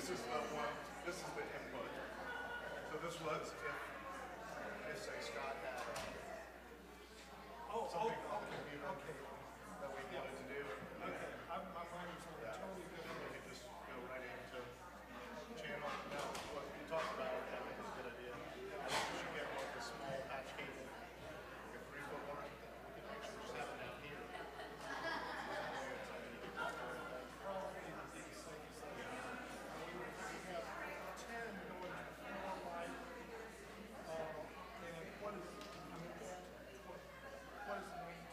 this is the one, this is the input. So this was if say Scott had something on the computer that we wanted to do. Okay, my mind was on a totally We different. could just go right into channel. Now, what we talked about, I think is a good idea. I think we should get like a small patch cable, like a 3-foot one. We could actually just have it out here. Probably the biggest thing is that we have 10 going to 4 light. And what is, I mean, what is the name?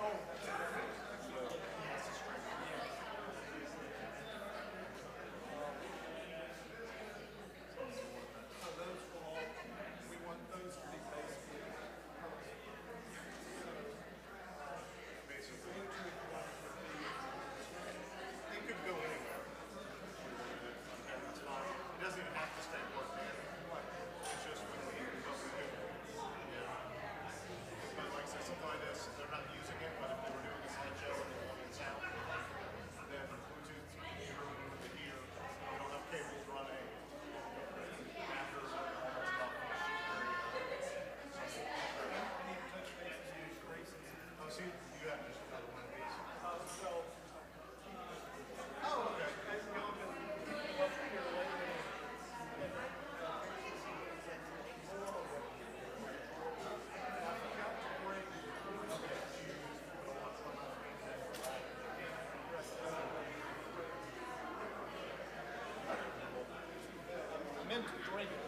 Oh, that's so those will all, we want those to be basically. Basically, Bluetooth one would be. it could go anywhere. That's fine. It doesn't even have to stay plugged in. It's just when we what we do. But like I said, something like this, they're not using it, but if they were doing a slideshow and they wanted sound, then Bluetooth here to here, you don't have cables running. After all that stuff. I need to touch base with you, Grace's. Oh, see, you have just another one of these. So, Oh, okay. as y'all been up here lately, and I forgot to bring. I meant to drink it.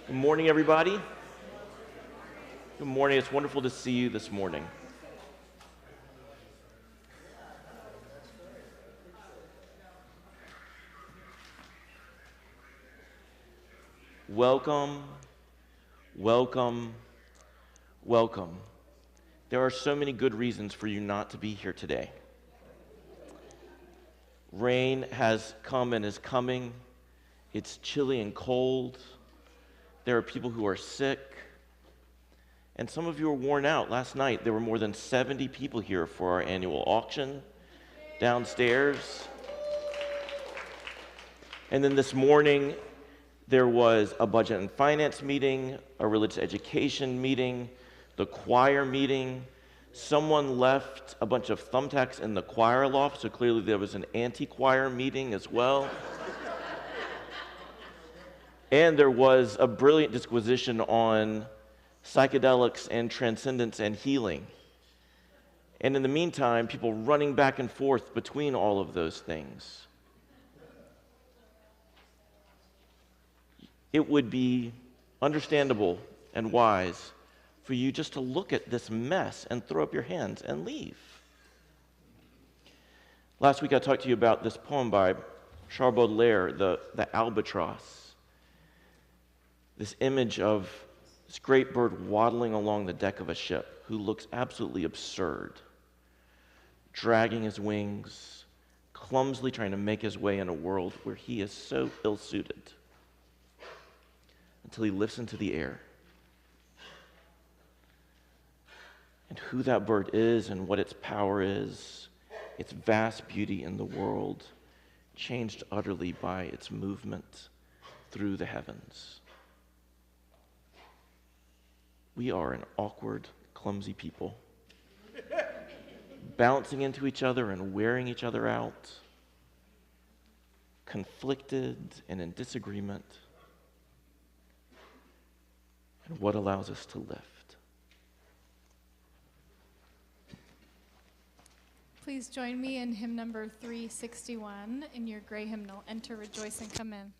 Good morning, everybody. Good morning. It's wonderful to see you this morning. Welcome, welcome, welcome. There are so many good reasons for you not to be here today. Rain has come and is coming. It's chilly and cold. There are people who are sick. And some of you are worn out. Last night, there were more than 70 people here for our annual auction downstairs. And then this morning, there was a budget and finance meeting, a religious education meeting, the choir meeting. Someone left a bunch of thumbtacks in the choir loft, so clearly there was an anti-choir meeting as well. And there was a brilliant disquisition on psychedelics and transcendence and healing. And in the meantime, people running back and forth between all of those things. It would be understandable and wise for you just to look at this mess and throw up your hands and leave. Last week I talked to you about this poem by Charles Baudelaire, the albatross. This image of this great bird waddling along the deck of a ship who looks absolutely absurd, dragging his wings, clumsily trying to make his way in a world where he is so ill-suited until he lifts into the air. And who that bird is and what its power is, its vast beauty in the world, changed utterly by its movement through the heavens. We are an awkward, clumsy people, bouncing into each other and wearing each other out, conflicted and in disagreement. And what allows us to lift? Please join me in hymn number 361 in your gray hymnal, Enter, Rejoice, and Come In.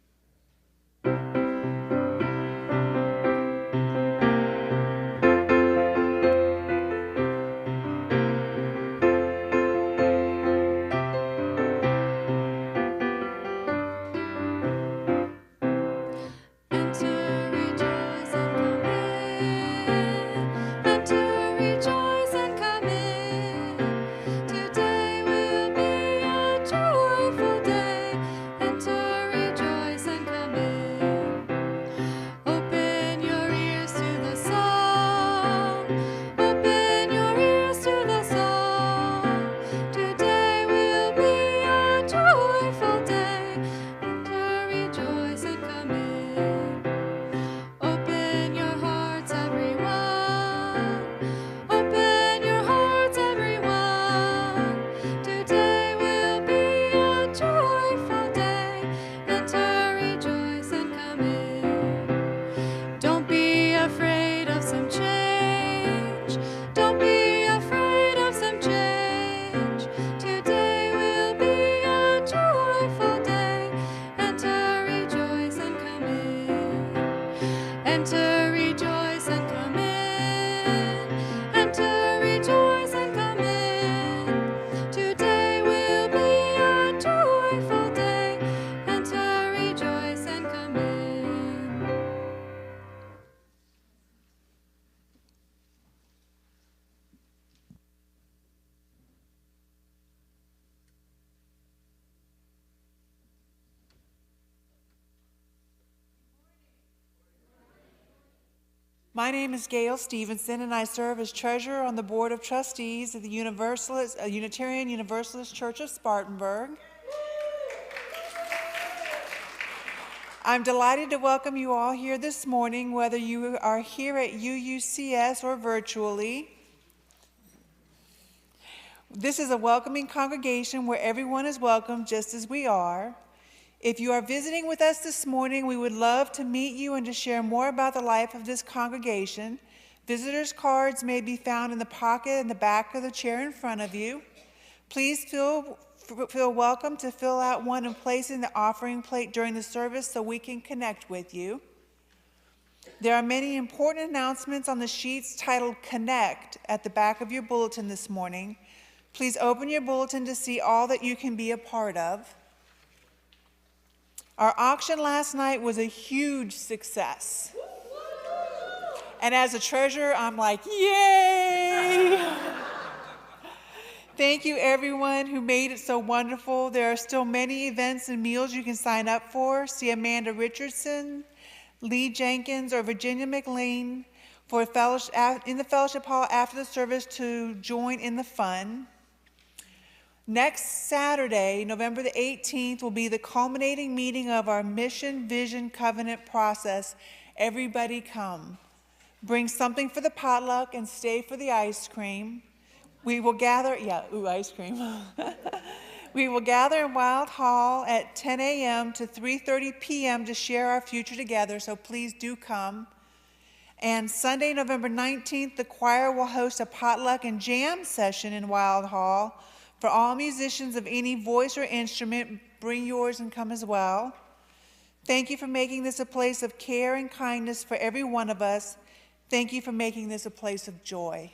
My name is Gail Stevenson, and I serve as treasurer on the Board of Trustees of the Unitarian Universalist Church of Spartanburg. I'm delighted to welcome you all here this morning, whether you are here at UUCS or virtually. This is a welcoming congregation where everyone is welcome just as we are. If you are visiting with us this morning, we would love to meet you and to share more about the life of this congregation. Visitors' cards may be found in the pocket in the back of the chair in front of you. Please feel welcome to fill out one and place in the offering plate during the service so we can connect with you. There are many important announcements on the sheets titled Connect at the back of your bulletin this morning. Please open your bulletin to see all that you can be a part of. Our auction last night was a huge success. And as a treasurer, I'm like, yay! Thank you, everyone who made it so wonderful. There are still many events and meals you can sign up for. See Amanda Richardson, Lee Jenkins, or Virginia McLean for in the fellowship hall after the service to join in the fun. Next Saturday, November the 18th, will be the culminating meeting of our Mission Vision Covenant process. Everybody come. Bring something for the potluck and stay for the ice cream. We will gather, ice cream. We will gather in Wild Hall at 10 a.m. to 3:30 p.m. to share our future together, so please do come. And Sunday, November 19th, the choir will host a potluck and jam session in Wild Hall. For all musicians of any voice or instrument, bring yours and come as well. Thank you for making this a place of care and kindness for every one of us. Thank you for making this a place of joy.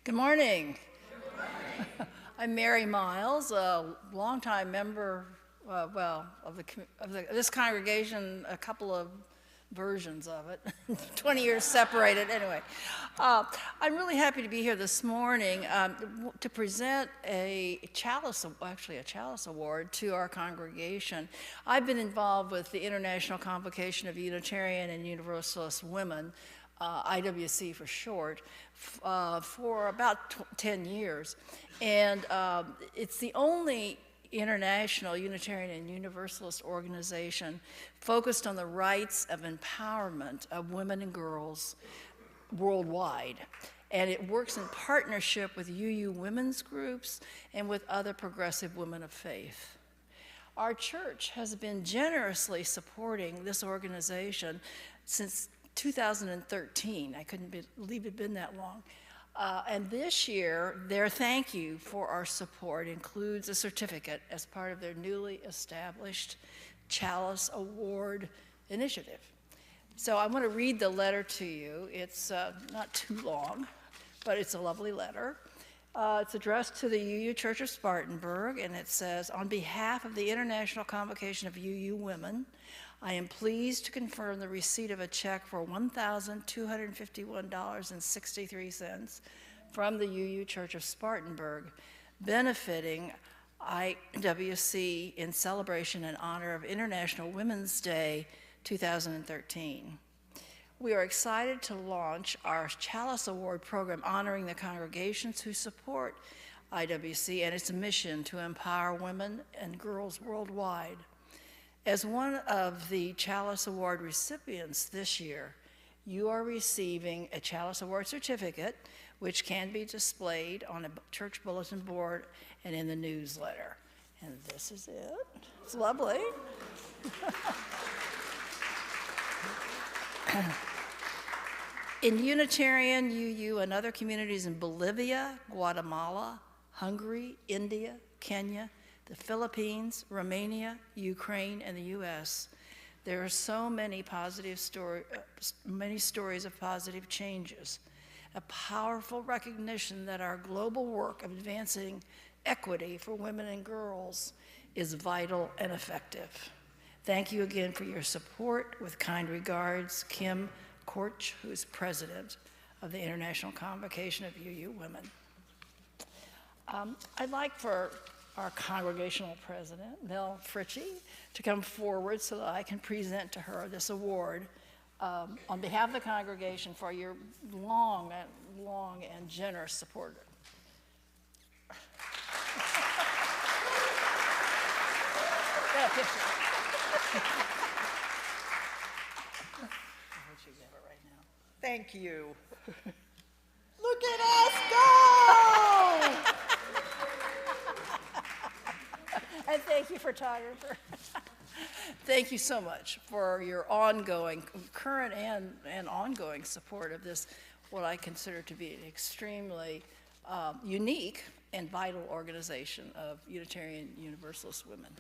Good morning. I'm Mary Miles, a longtime member, of this congregation, a couple of versions of it, 20 years separated, anyway. I'm really happy to be here this morning to present a chalice award to our congregation. I've been involved with the International Convocation of Unitarian and Universalist Women, IWC for short, for about 10 years. And it's the only international Unitarian and Universalist organization focused on the rights of empowerment of women and girls worldwide. And it works in partnership with UU women's groups and with other progressive women of faith. Our church has been generously supporting this organization since 2013. I couldn't believe it had been that long. And this year, their thank you for our support includes a certificate as part of their newly established Chalice Award initiative. So I want to read the letter to you. It's not too long, but it's a lovely letter. It's addressed to the UU Church of Spartanburg, and it says, on behalf of the International Convocation of UU Women, I am pleased to confirm the receipt of a check for $1,251.63 from the UU Church of Spartanburg, benefiting IWC in celebration and honor of International Women's Day 2013. We are excited to launch our Chalice Award program honoring the congregations who support IWC and its mission to empower women and girls worldwide. As one of the Chalice Award recipients this year, you are receiving a Chalice Award certificate, which can be displayed on a church bulletin board and in the newsletter. And this is it. It's lovely. In Unitarian UU and other communities in Bolivia, Guatemala, Hungary, India, Kenya, the Philippines, Romania, Ukraine, and the U.S., there are so many many stories of positive changes, a powerful recognition that our global work of advancing equity for women and girls is vital and effective. Thank you again for your support. With kind regards, Kim Korch, who is president of the International Convocation of UU Women. I'd like for our congregational president, Mel Fritchie, to come forward so that I can present to her this award on behalf of the congregation for your long and generous support. Get a picture. I'll let you give it right now. Thank you. Look at us go! And thank you, photographer. Thank you so much for your ongoing, current and ongoing support of this, what I consider to be an extremely unique and vital organization of Unitarian Universalist women.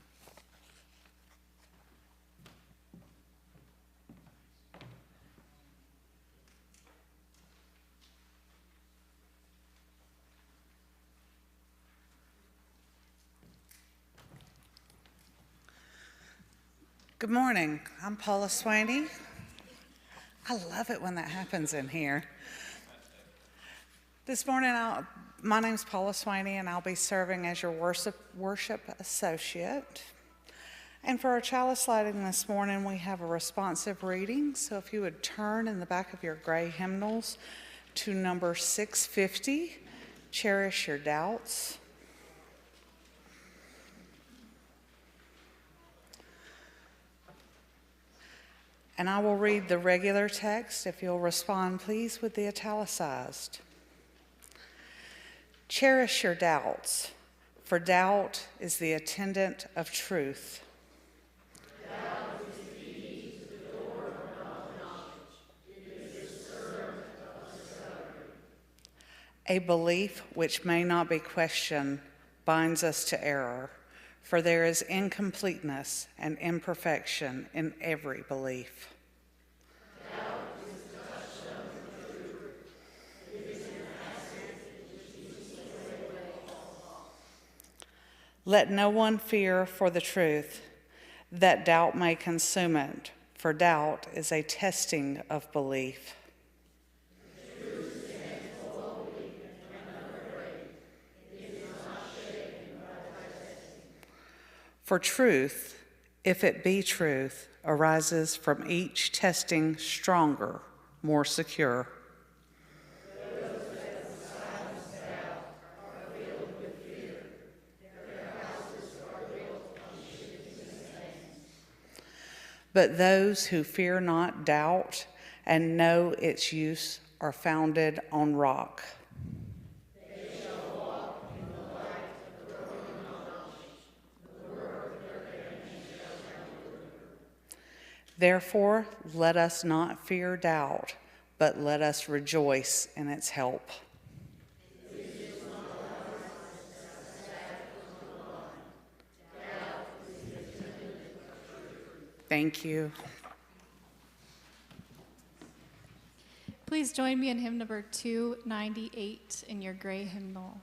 Good morning. I'm Paula Swaney. I love it when that happens in here. This morning, my name's Paula Swaney, and I'll be serving as your worship associate. And for our chalice lighting this morning, we have a responsive reading. So if you would turn in the back of your gray hymnals to number 650, Cherish Your Doubts. And I will read the regular text, if you'll respond, please, with the italicized. Cherish your doubts, for doubt is the attendant of truth. Doubt is the key to the door of knowledge. It is the servant of discovery. A belief which may not be questioned binds us to error, for there is incompleteness and imperfection in every belief. Doubt is the touchstone of truth. It is an acid which Let no one fear for the truth, that doubt may consume it, for doubt is a testing of belief. For truth, if it be truth, arises from each testing stronger, more secure. But those who fear not doubt and know its use are founded on rock. Therefore, let us not fear doubt, but let us rejoice in its help. Thank you. Please join me in hymn number 298 in your gray hymnal.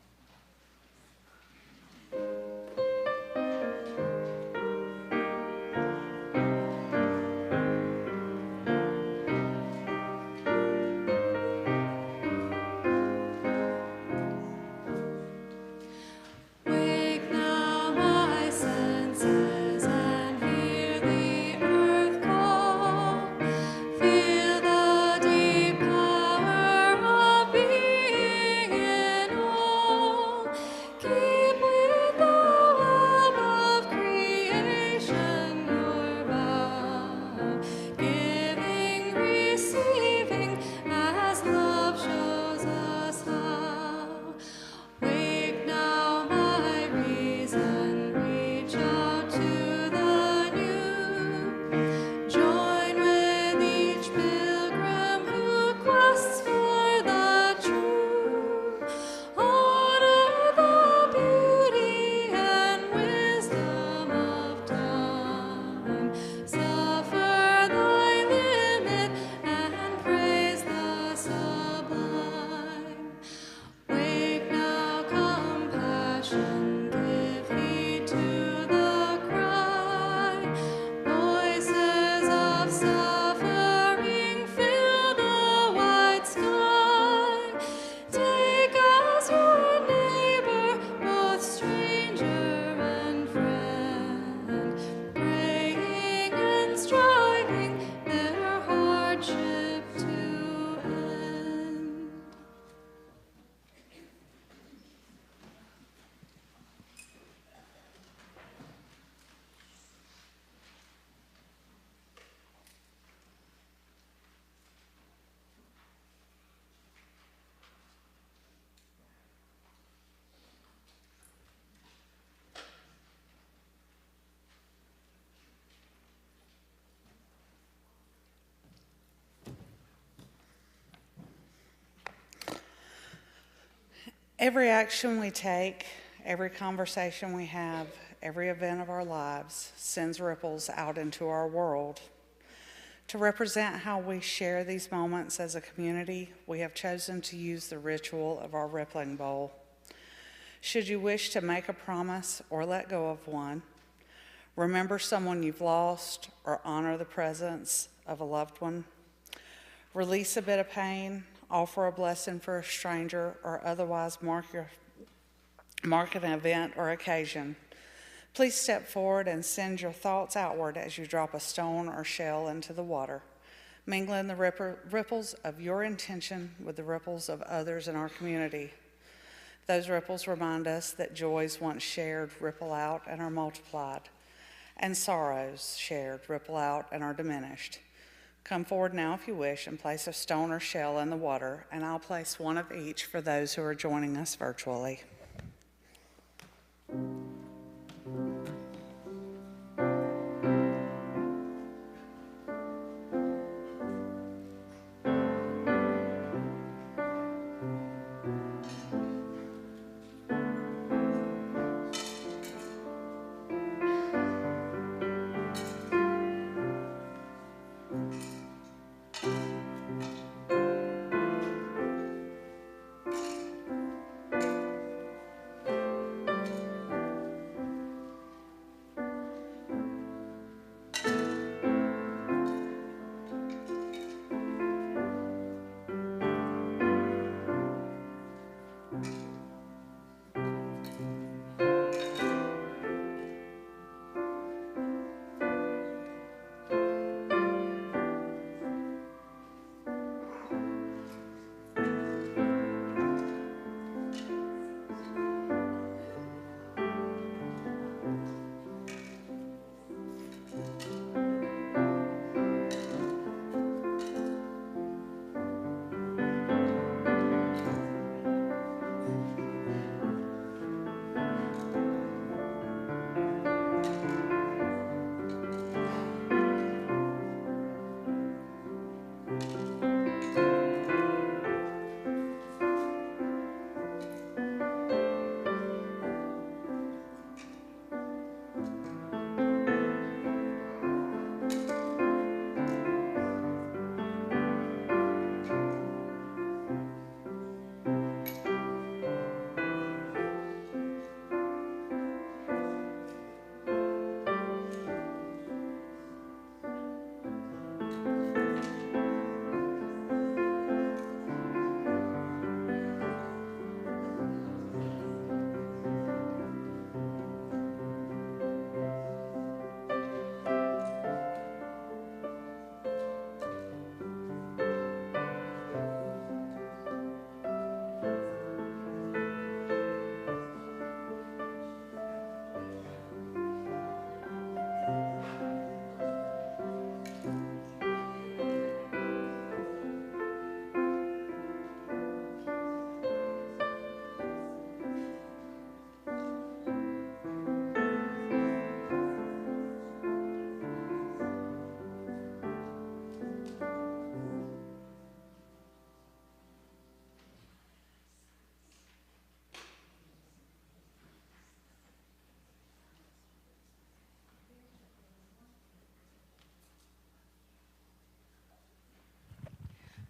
Every action we take, every conversation we have, every event of our lives sends ripples out into our world. To represent how we share these moments as a community, we have chosen to use the ritual of our rippling bowl. Should you wish to make a promise or let go of one, remember someone you've lost, or honor the presence of a loved one, release a bit of pain, offer a blessing for a stranger, or otherwise mark an event or occasion, please step forward and send your thoughts outward as you drop a stone or shell into the water, mingling the ripples of your intention with the ripples of others in our community. Those ripples remind us that joys once shared ripple out and are multiplied, and sorrows shared ripple out and are diminished. Come forward now if you wish and place a stone or shell in the water, and I'll place one of each for those who are joining us virtually.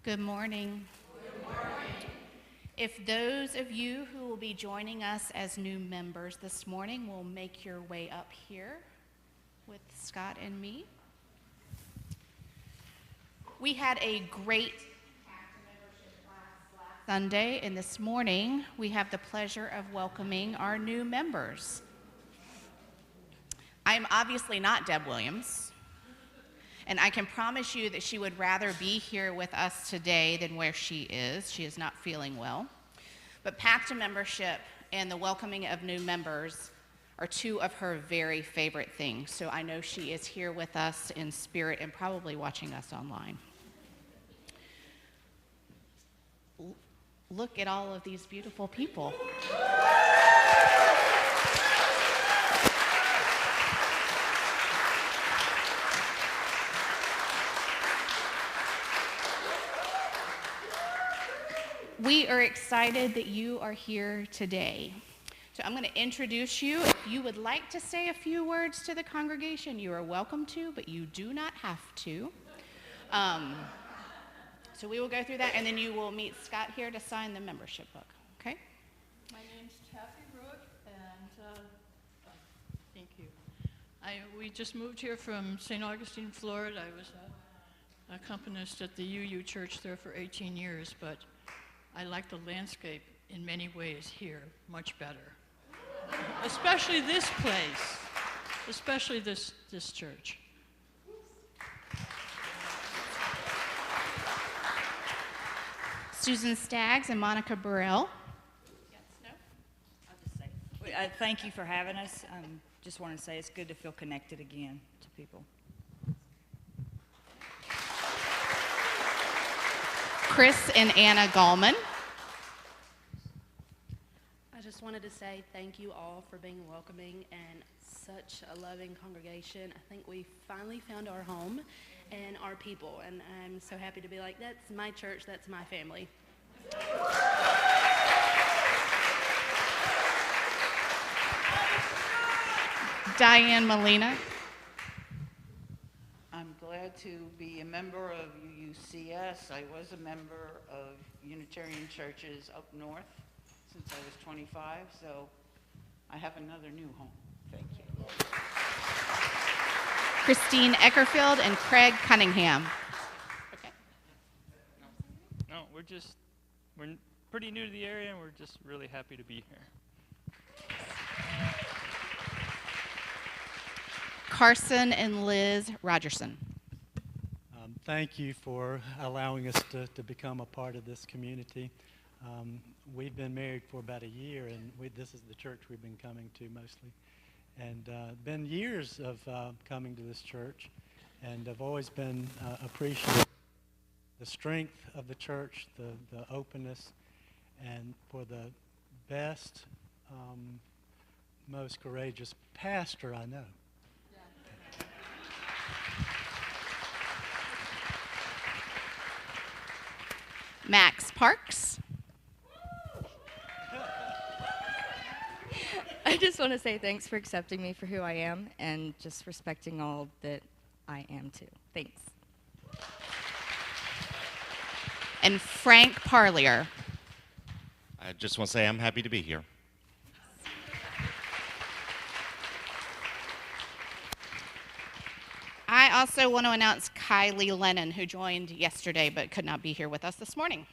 Good morning. If those of you who will be joining us as new members this morning will make your way up here with Scott and me. We had a great Sunday, and this morning we have the pleasure of welcoming our new members. I'm obviously not Deb Williams, and I can promise you that she would rather be here with us today than where she is. She is not feeling well. But path to membership and the welcoming of new members are two of her very favorite things. So I know she is here with us in spirit and probably watching us online. Look at all of these beautiful people. We are excited that you are here today. So I'm going to introduce you. If you would like to say a few words to the congregation, you are welcome to, but you do not have to. So we will go through that, and then you will meet Scott here to sign the membership book, okay? My name's Taffy Rook, and thank you. We just moved here from St. Augustine, Florida. I was an accompanist at the UU Church there for 18 years, but I like the landscape in many ways here much better. Especially this place, especially this church. Susan Staggs and Monica Burrell. Yes, no? I'll just say, thank you for having us. Just want to say it's good to feel connected again to people. Chris and Anna Gallman. I just wanted to say thank you all for being welcoming and such a loving congregation. I think we finally found our home and our people, and I'm so happy to be like, that's my church, that's my family. Diane Molina. I'm glad to be a member of UUCS. I was a member of Unitarian churches up north since I was 25, so I have another new home. Thank you. Christine Eckerfield and Craig Cunningham. Okay. No, we're pretty new to the area, and we're just really happy to be here. Carson and Liz Rogerson. Thank you for allowing us to become a part of this community. We've been married for about a year, and this is the church we've been coming to mostly. And been years of coming to this church, and I've always been appreciative the strength of the church, the openness, and for the best, most courageous pastor I know. Max Parks. I just want to say thanks for accepting me for who I am and just respecting all that I am too. Thanks. And Frank Parlier. I just want to say I'm happy to be here. I also want to announce Kylie Lennon, who joined yesterday but could not be here with us this morning.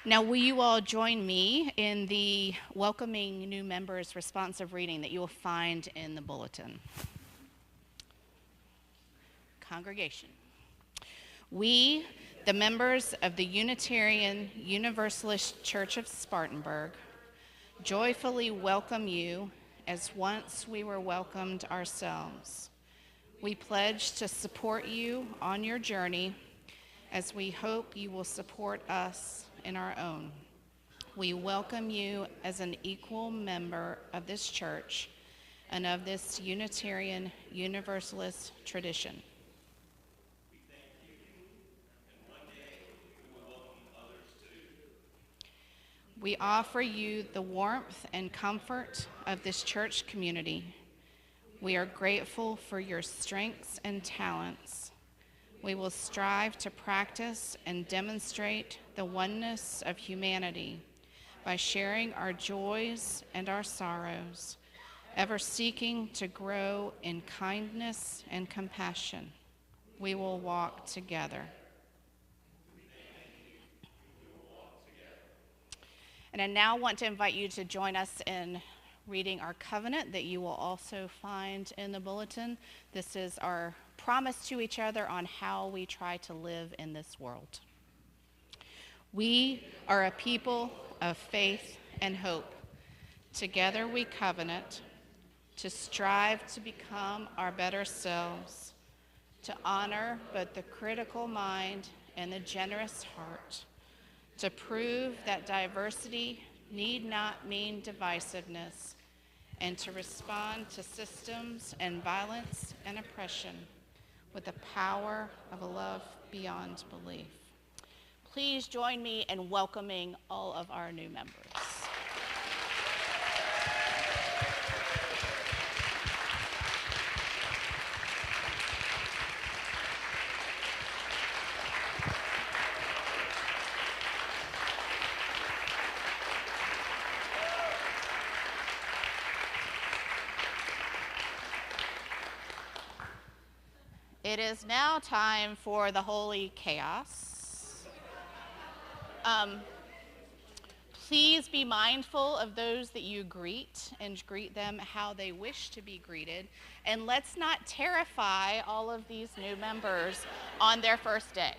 Now, will you all join me in the welcoming new members responsive reading that you will find in the bulletin? Congregation. We, the members of the Unitarian Universalist Church of Spartanburg, joyfully welcome you as once we were welcomed ourselves. We pledge to support you on your journey as we hope you will support us in our own. We welcome you as an equal member of this church and of this Unitarian Universalist tradition. We offer you the warmth and comfort of this church community. We are grateful for your strengths and talents. We will strive to practice and demonstrate the oneness of humanity by sharing our joys and our sorrows, ever seeking to grow in kindness and compassion. We will walk together. And I now want to invite you to join us in reading our covenant that you will also find in the bulletin. This is our promise to each other on how we try to live in this world. We are a people of faith and hope. Together we covenant to strive to become our better selves, to honor both the critical mind and the generous heart, to prove that diversity need not mean divisiveness, and to respond to systems and violence and oppression with the power of a love beyond belief. Please join me in welcoming all of our new members. It is now time for the Holy Chaos. Please be mindful of those that you greet and greet them how they wish to be greeted. And let's not terrify all of these new members on their first day.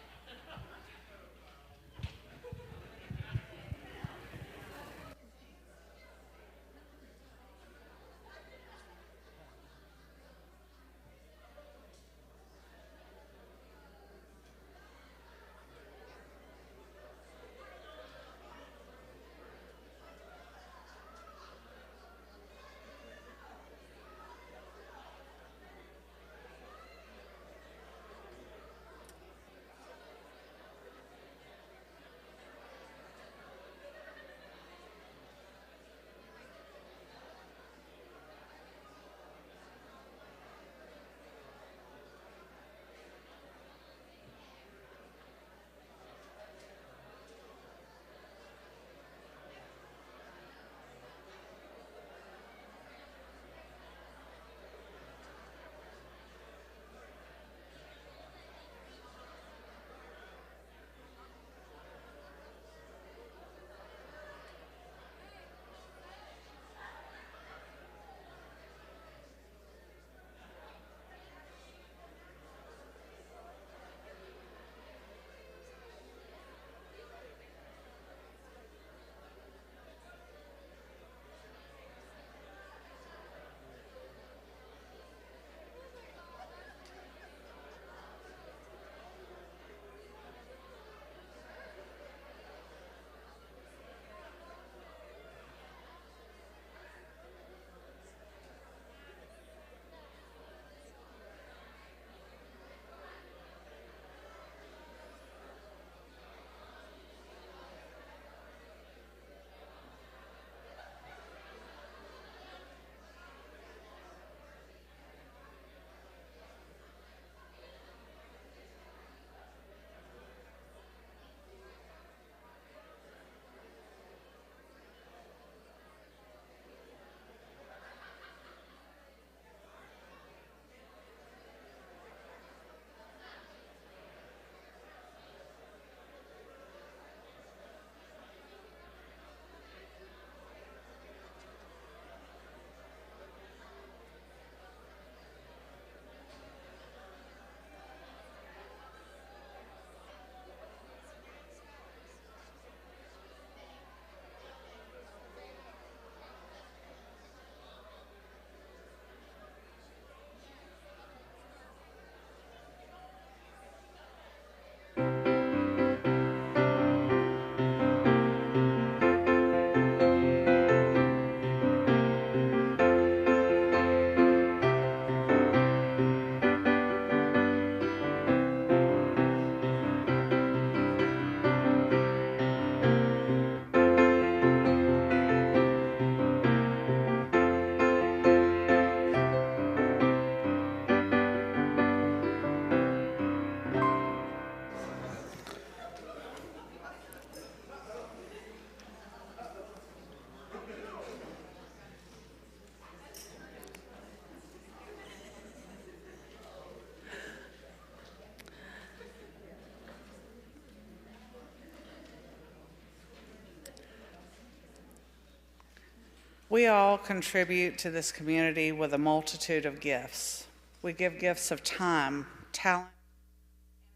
We all contribute to this community with a multitude of gifts. We give gifts of time, talent,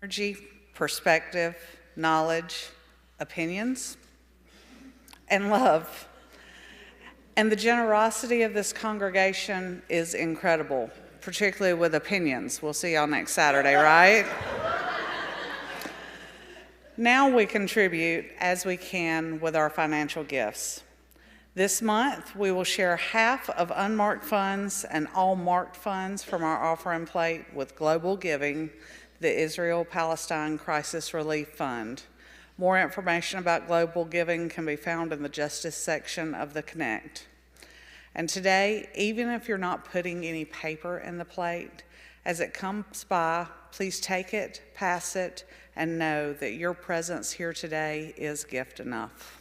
energy, perspective, knowledge, opinions, and love. And the generosity of this congregation is incredible, particularly with opinions. We'll see y'all next Saturday, right? Now we contribute as we can with our financial gifts. This month, we will share half of unmarked funds and all marked funds from our offering plate with Global Giving, the Israel-Palestine Crisis Relief Fund. More information about Global Giving can be found in the Justice section of the Connect. And today, even if you're not putting any paper in the plate, as it comes by, please take it, pass it, and know that your presence here today is gift enough.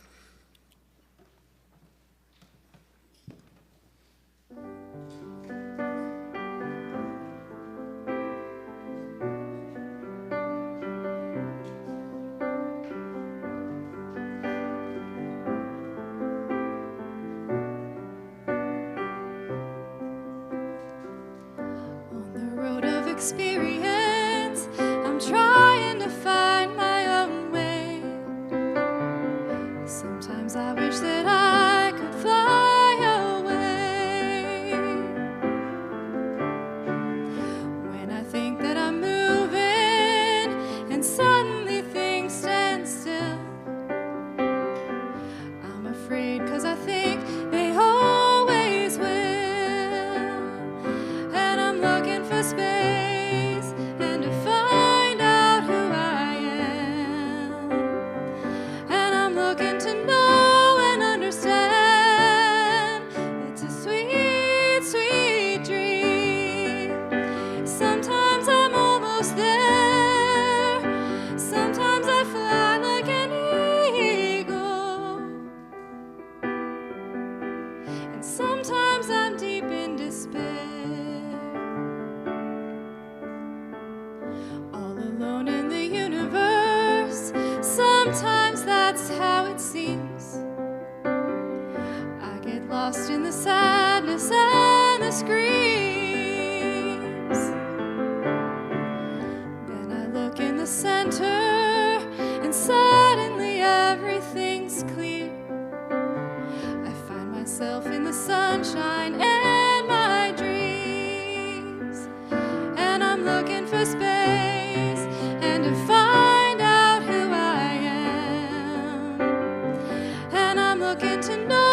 Experience, I'm trying to find my own way. Sometimes I wish that I could fly away. When I think that I'm moving and suddenly things stand still, I'm afraid 'cause I think they always will. And I'm looking for space lost in the sadness and the screams. Then I look in the center and suddenly everything's clear. I find myself in the sunshine and my dreams. And I'm looking for space and to find out who I am. And I'm looking to know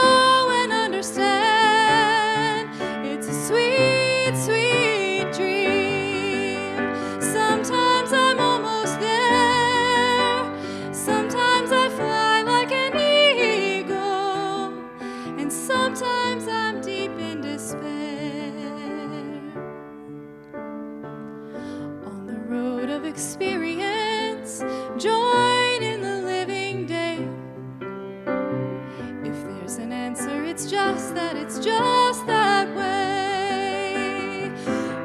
understand. It's a sweet, sweet dream. Sometimes I'm almost there. Sometimes I fly like an eagle. And sometimes I'm deep in despair. On the road of experience, join in the living day. If there's an answer, it's just that way.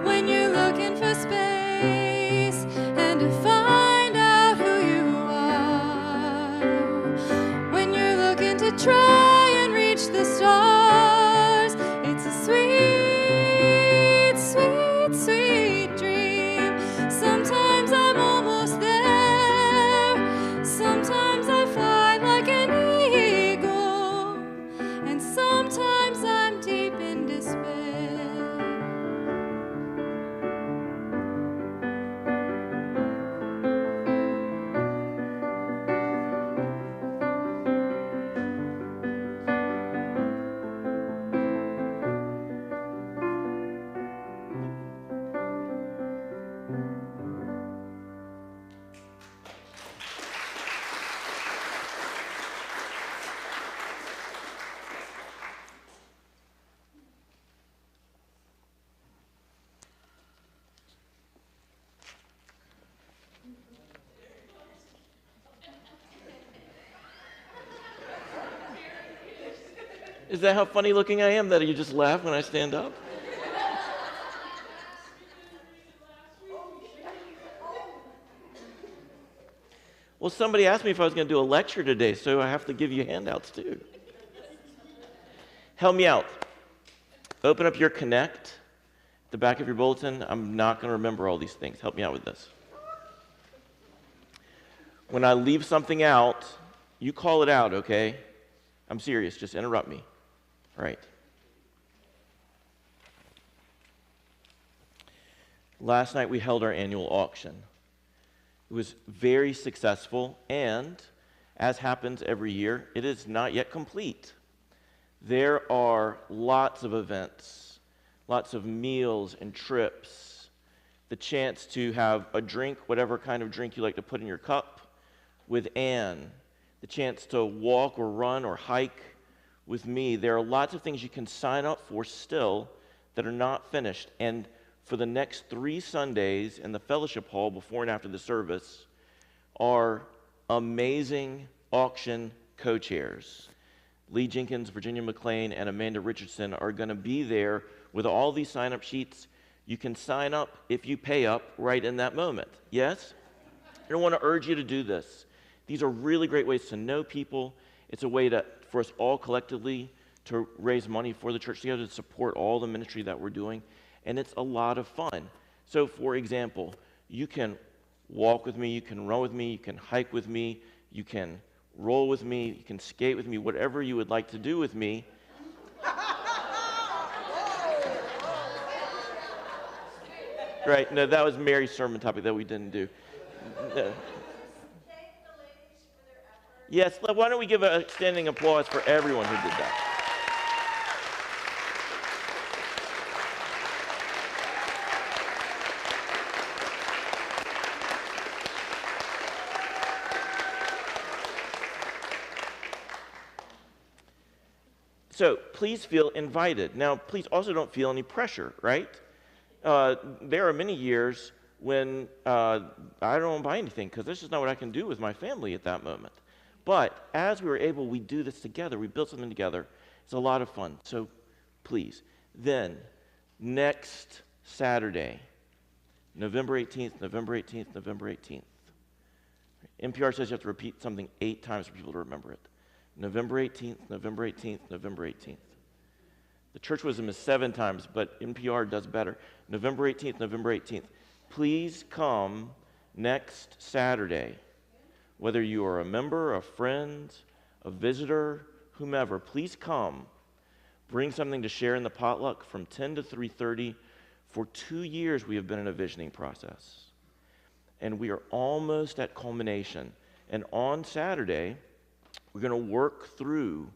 When you're looking for space and to find out who you are. When you're looking to try and reach the stars. It's a sweet, sweet, sweet dream. Sometimes I'm almost there. Sometimes I fly like an eagle. And sometimes I'm deep in despair. Is that how funny looking I am that you just laugh when I stand up? Well, somebody asked me if I was going to do a lecture today, so I have to give you handouts too. Help me out. Open up your Connect, the back of your bulletin. I'm not going to remember all these things. Help me out with this. When I leave something out, you call it out, okay? I'm serious. Just interrupt me. All right. Last night we held our annual auction. It was very successful, and as happens every year, it is not yet complete. There are lots of events, lots of meals and trips, the chance to have a drink, whatever kind of drink you like to put in your cup, with Anne, the chance to walk or run or hike with me. There are lots of things you can sign up for still that are not finished. And for the next 3 Sundays in the fellowship hall before and after the service are amazing auction co-chairs. Lee Jenkins, Virginia McLean, and Amanda Richardson are going to be there with all these sign-up sheets. You can sign up if you pay up right in that moment. Yes? I don't want to urge you to do this. These are really great ways to know people. It's a way for us all collectively to raise money for the church together to support all the ministry that we're doing. And it's a lot of fun. So, for example, you can walk with me, you can run with me, you can hike with me, you can roll with me, you can skate with me, whatever you would like to do with me. Right, no, that was Mary's sermon topic that we didn't do. No. Yes, why don't we give a standing applause for everyone who did that. So please feel invited. Now, please also don't feel any pressure, right? There are many years when I don't buy anything because this is not what I can do with my family at that moment. But as we were able, we do this together. We built something together. It's a lot of fun. So please. Then, next Saturday, November 18th, November 18th, November 18th. NPR says you have to repeat something 8 times for people to remember it. November 18th, November 18th, November 18th. The church wisdom is 7 times, but NPR does better. November 18th, November 18th. Please come next Saturday. Whether you are a member, a friend, a visitor, whomever, please come. Bring something to share in the potluck from 10 to 3:30. For 2 years, we have been in a visioning process. And we are almost at culmination. And on Saturday, we're going to work through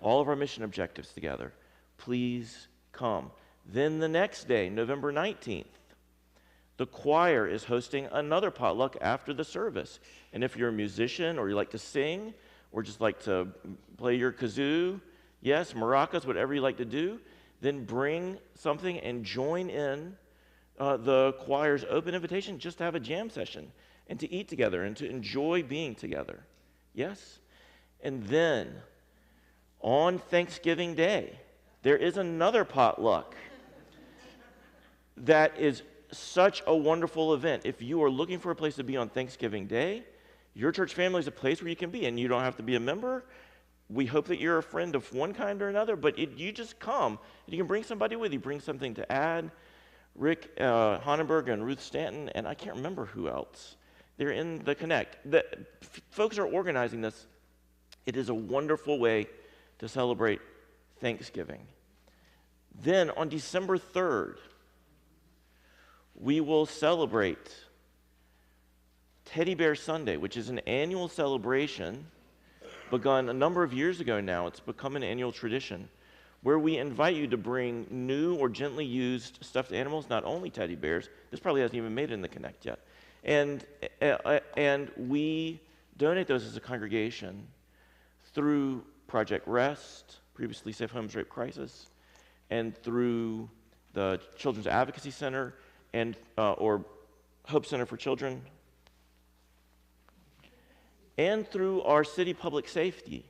all of our mission objectives together. Please come. Then the next day, November 19th, the choir is hosting another potluck after the service. And if you're a musician or you like to sing or just like to play your kazoo, yes, maracas, whatever you like to do, then bring something and join in the choir's open invitation just to have a jam session and to eat together and to enjoy being together. Yes? And then on Thanksgiving Day, there is another potluck that is such a wonderful event. If you are looking for a place to be on Thanksgiving Day, your church family is a place where you can be, and you don't have to be a member. We hope that you're a friend of one kind or another, but you just come. You can bring somebody with you, bring something to add. Rick Honnenberg and Ruth Stanton, and I can't remember who else. They're in the Connect. Folks are organizing this. It is a wonderful way to celebrate Thanksgiving. Then on December 3rd, we will celebrate Teddy Bear Sunday, which is an annual celebration begun a number of years ago now. It's become an annual tradition where we invite you to bring new or gently used stuffed animals, not only teddy bears. This probably hasn't even made it in the Connect yet. And we donate those as a congregation through Project Rest, previously Safe Homes Rape Crisis, and through the Children's Advocacy Center and or Hope Center for Children, and through our city public safety.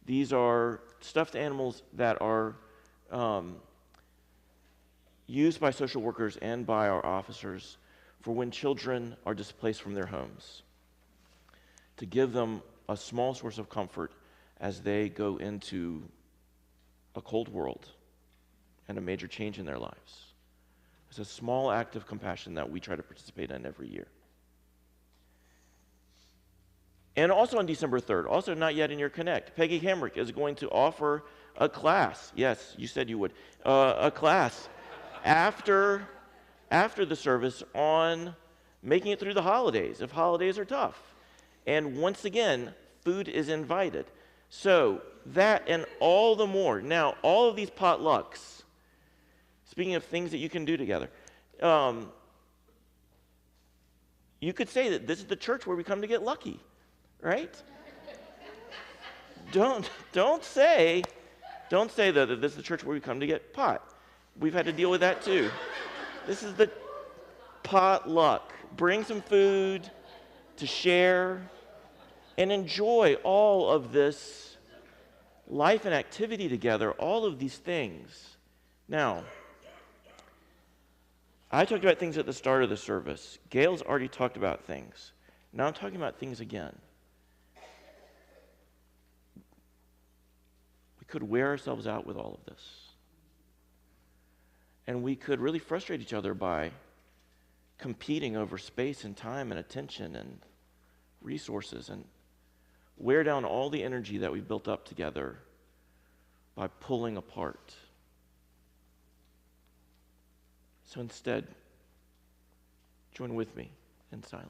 These are stuffed animals that are used by social workers and by our officers for when children are displaced from their homes, to give them a small source of comfort as they go into a cold world and a major change in their lives. It's a small act of compassion that we try to participate in every year. And also on December 3rd, also not yet in your Connect, Peggy Hamrick is going to offer a class. Yes, you said you would. A class after the service on making it through the holidays, if holidays are tough. And once again, food is invited. So that and all the more. Now, all of these potlucks, speaking of things that you can do together, you could say that this is the church where we come to get lucky, right? Don't say that this is the church where we come to get pot. We've had to deal with that too. This is the potluck. Bring some food to share and enjoy all of this life and activity together, all of these things. Now, I talked about things at the start of the service. Gail's already talked about things. Now I'm talking about things again. We could wear ourselves out with all of this. And we could really frustrate each other by competing over space and time and attention and resources and wear down all the energy that we've built up together by pulling apart. So instead, join with me in silence.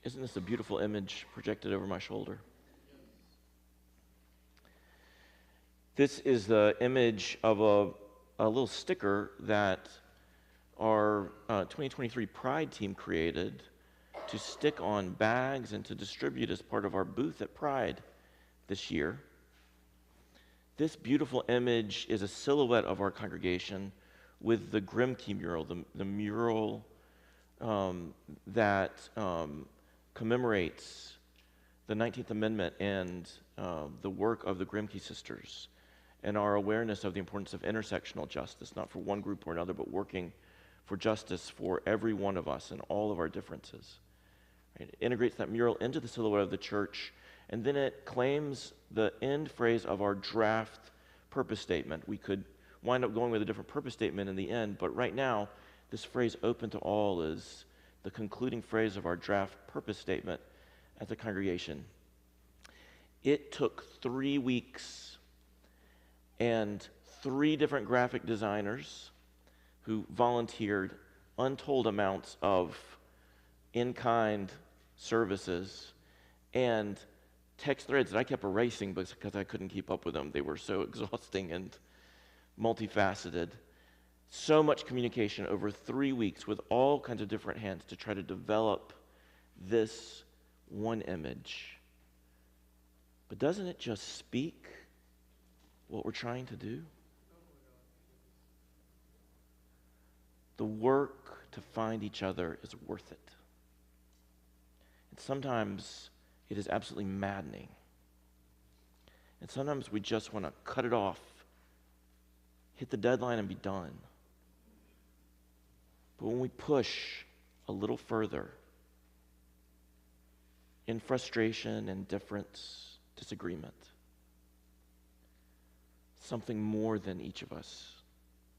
Isn't this a beautiful image projected over my shoulder? This is the image of a little sticker that our 2023 Pride team created to stick on bags and to distribute as part of our booth at Pride this year. This beautiful image is a silhouette of our congregation with the Grimke mural, the mural that commemorates the 19th Amendment and the work of the Grimke sisters and our awareness of the importance of intersectional justice, not for one group or another, but working for justice for every one of us and all of our differences. Right? It integrates that mural into the silhouette of the church, and then it claims the end phrase of our draft purpose statement. We could wind up going with a different purpose statement in the end, but right now, this phrase, open to all, is the concluding phrase of our draft purpose statement as a congregation. It took 3 weeks and 3 different graphic designers who volunteered untold amounts of in-kind services and text threads that I kept erasing because I couldn't keep up with them. They were so exhausting and multifaceted. So much communication over 3 weeks with all kinds of different hands to try to develop this one image. But doesn't it just speak what we're trying to do? The work to find each other is worth it. And sometimes it is absolutely maddening. And sometimes we just want to cut it off, hit the deadline, and be done. But when we push a little further in frustration, indifference, disagreement, something more than each of us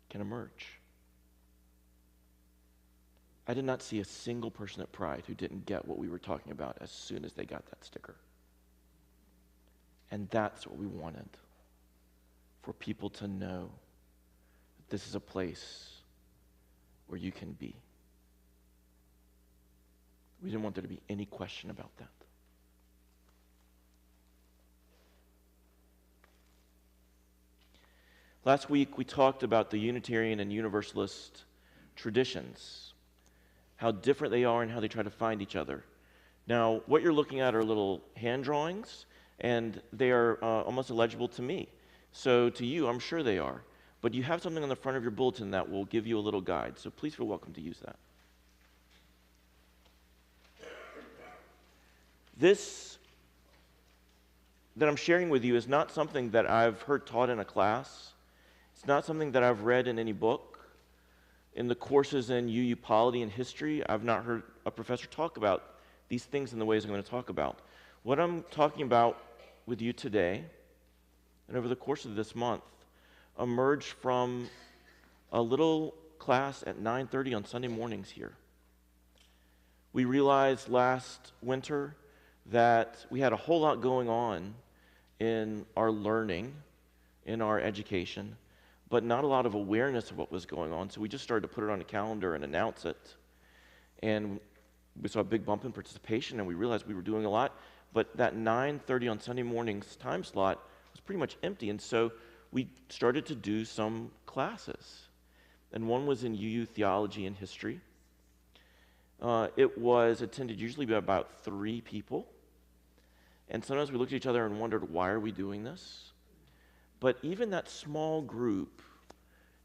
can emerge. I did not see a single person at Pride who didn't get what we were talking about as soon as they got that sticker. And that's what we wanted, for people to know that this is a place where you can be. We didn't want there to be any question about that. Last week, we talked about the Unitarian and Universalist traditions, how different they are and how they try to find each other. Now, what you're looking at are little hand drawings, and they are almost illegible to me. So to you, I'm sure they are. But you have something on the front of your bulletin that will give you a little guide, so please feel welcome to use that. This that I'm sharing with you is not something that I've heard taught in a class. It's not something that I've read in any book. In the courses in UU Polity and History, I've not heard a professor talk about these things in the ways I'm going to talk about. What I'm talking about with you today, and over the course of this month, emerged from a little class at 9:30 on Sunday mornings here. We realized last winter that we had a whole lot going on in our learning, in our education, but not a lot of awareness of what was going on. So we just started to put it on a calendar and announce it. And we saw a big bump in participation, and we realized we were doing a lot. But that 9:30 on Sunday morning's time slot was pretty much empty. And so we started to do some classes. And one was in UU Theology and History. It was attended usually by about 3 people. And sometimes we looked at each other and wondered, why are we doing this? But even that small group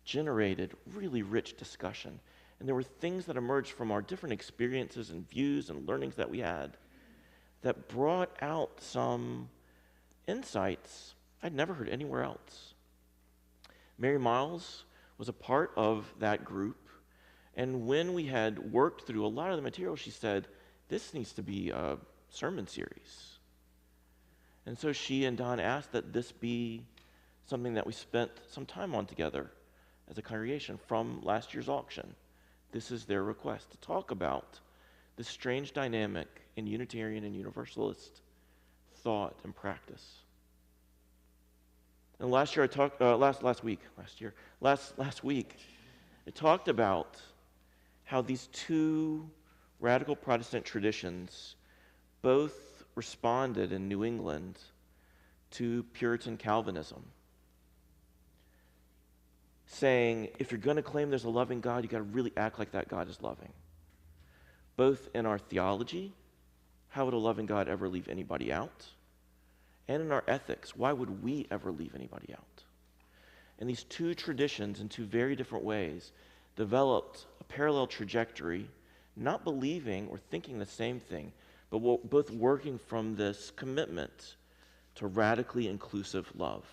generated really rich discussion. And there were things that emerged from our different experiences and views and learnings that we had that brought out some insights I'd never heard anywhere else. Mary Miles was a part of that group. And when we had worked through a lot of the material, she said, this needs to be a sermon series. And so she and Don asked that this be something that we spent some time on together as a congregation from last year's auction. This is their request, to talk about this strange dynamic in Unitarian and Universalist thought and practice. And last week, I talked about how these two radical Protestant traditions both responded in New England to Puritan Calvinism, saying, if you're going to claim there's a loving God, you've got to really act like that God is loving. Both in our theology, how would a loving God ever leave anybody out? And in our ethics, why would we ever leave anybody out? And these two traditions, in two very different ways, developed a parallel trajectory, not believing or thinking the same thing, but both working from this commitment to radically inclusive love.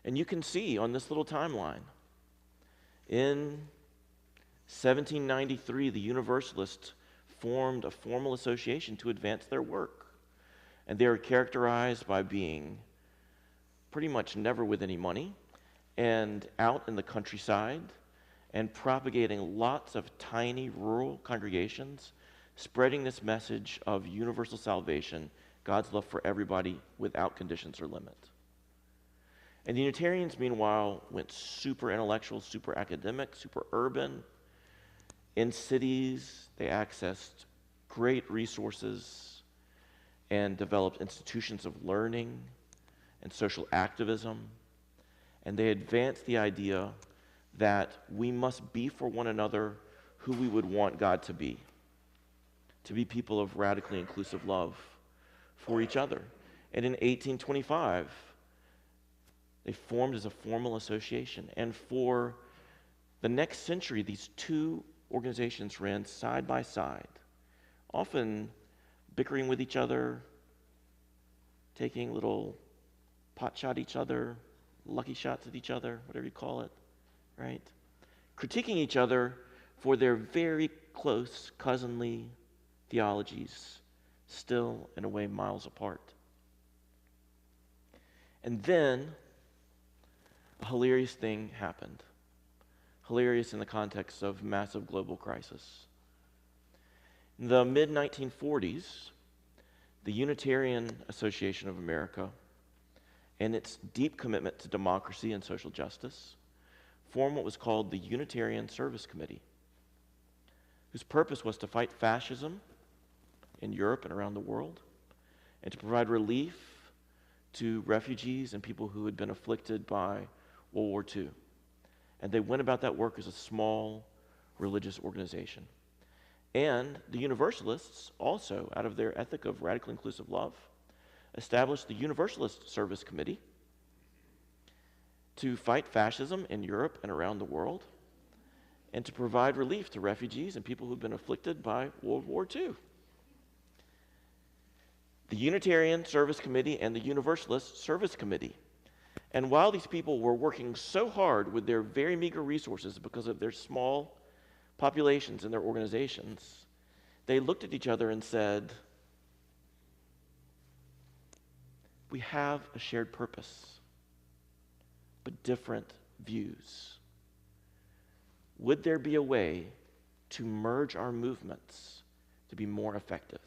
And you can see on this little timeline, in 1793, the Universalists formed a formal association to advance their work. And they are characterized by being pretty much never with any money and out in the countryside and propagating lots of tiny rural congregations, spreading this message of universal salvation, God's love for everybody without conditions or limit. And the Unitarians, meanwhile, went super intellectual, super academic, super urban. In cities, they accessed great resources and developed institutions of learning and social activism. And they advanced the idea that we must be for one another who we would want God to be people of radically inclusive love for each other. And in 1825, they formed as a formal association. And for the next century, these two organizations ran side by side, often bickering with each other, taking little pot shot each other, lucky shots at each other, whatever you call it, right? Critiquing each other for their very close cousinly theologies, still in a way miles apart. And then a hilarious thing happened. hilarious in the context of massive global crisis. In the mid-1940s, the Unitarian Association of America, and its deep commitment to democracy and social justice, formed what was called the Unitarian Service Committee, whose purpose was to fight fascism in Europe and around the world, and to provide relief to refugees and people who had been afflicted by World War II. And they went about that work as a small religious organization. And the Universalists also, out of their ethic of radical inclusive love, established the Universalist Service Committee to fight fascism in Europe and around the world, and to provide relief to refugees and people who've been afflicted by World War II. The Unitarian Service Committee and the Universalist Service Committee. And while these people were working so hard with their very meager resources because of their small populations and their organizations, they looked at each other and said, we have a shared purpose, but different views. Would there be a way to merge our movements to be more effective?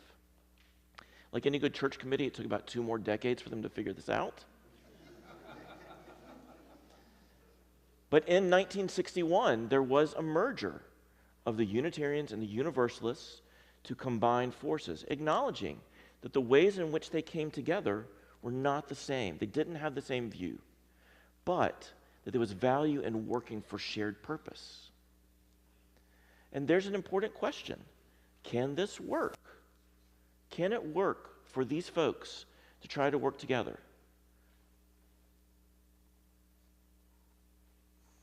Like any good church committee, it took about 2 more decades for them to figure this out. But in 1961, there was a merger of the Unitarians and the Universalists to combine forces, acknowledging that the ways in which they came together were not the same. They didn't have the same view, but that there was value in working for shared purpose. And there's an important question. Can this work? Can it work for these folks to try to work together?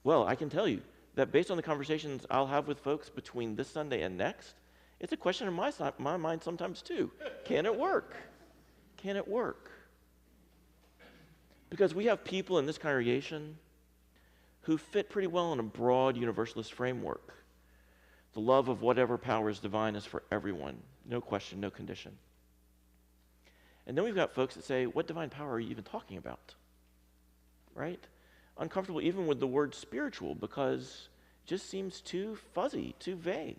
Well, I can tell you that based on the conversations I'll have with folks between this Sunday and next, it's a question in my mind sometimes too. Can it work? Can it work? Because we have people in this congregation who fit pretty well in a broad universalist framework. The love of whatever power is divine is for everyone. No question, no condition. And then we've got folks that say, what divine power are you even talking about? Right? Uncomfortable even with the word spiritual because it just seems too fuzzy, too vague.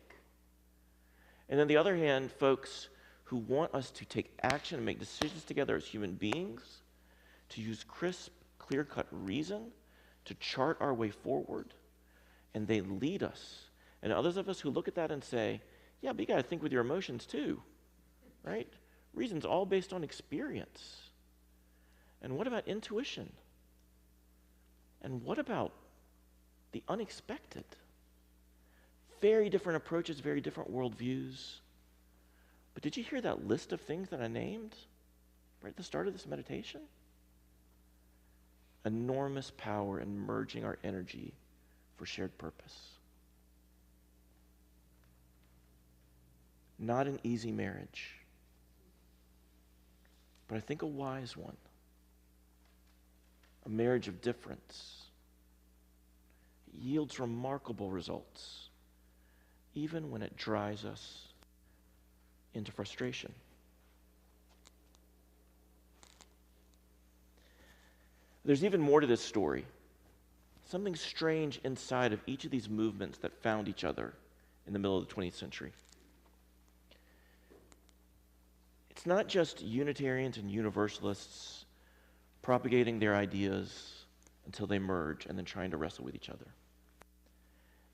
And on the other hand, folks who want us to take action and make decisions together as human beings, to use crisp, clear-cut reason to chart our way forward, and they lead us. And others of us who look at that and say, yeah, but you got to think with your emotions too, right? Reason's all based on experience. And what about intuition? And what about the unexpected? Very different approaches, very different worldviews. But did you hear that list of things that I named right at the start of this meditation? Enormous power in merging our energy for shared purpose. Not an easy marriage, but I think a wise one. A marriage of difference. It yields remarkable results, even when it drives us into frustration. There's even more to this story. Something strange inside of each of these movements that found each other in the middle of the 20th century. It's not just Unitarians and Universalists propagating their ideas until they merge and then trying to wrestle with each other.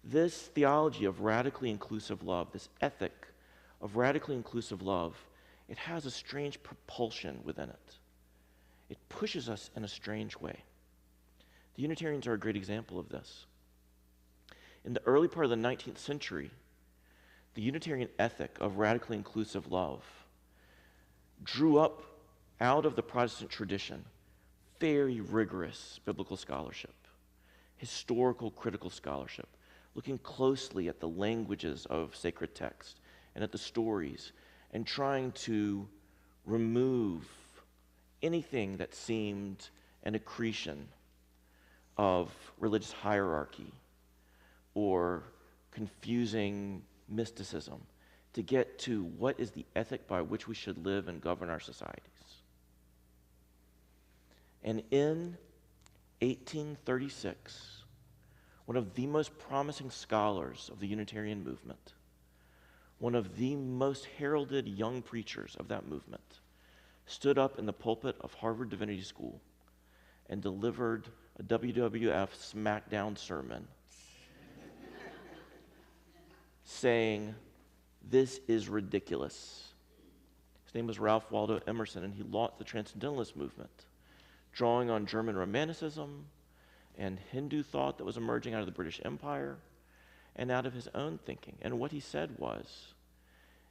This theology of radically inclusive love, this ethic of radically inclusive love, it has a strange propulsion within it. It pushes us in a strange way. The Unitarians are a great example of this. In the early part of the 19th century, the Unitarian ethic of radically inclusive love drew up out of the Protestant tradition very rigorous biblical scholarship, historical critical scholarship, looking closely at the languages of sacred text and at the stories and trying to remove anything that seemed an accretion of religious hierarchy or confusing mysticism to get to what is the ethic by which we should live and govern our societies. And in 1836, one of the most promising scholars of the Unitarian movement, one of the most heralded young preachers of that movement, stood up in the pulpit of Harvard Divinity School and delivered a WWF smackdown sermon saying, "This is ridiculous." His name was Ralph Waldo Emerson, and he launched the Transcendentalist movement, drawing on German Romanticism and Hindu thought that was emerging out of the British Empire and out of his own thinking. And what he said was,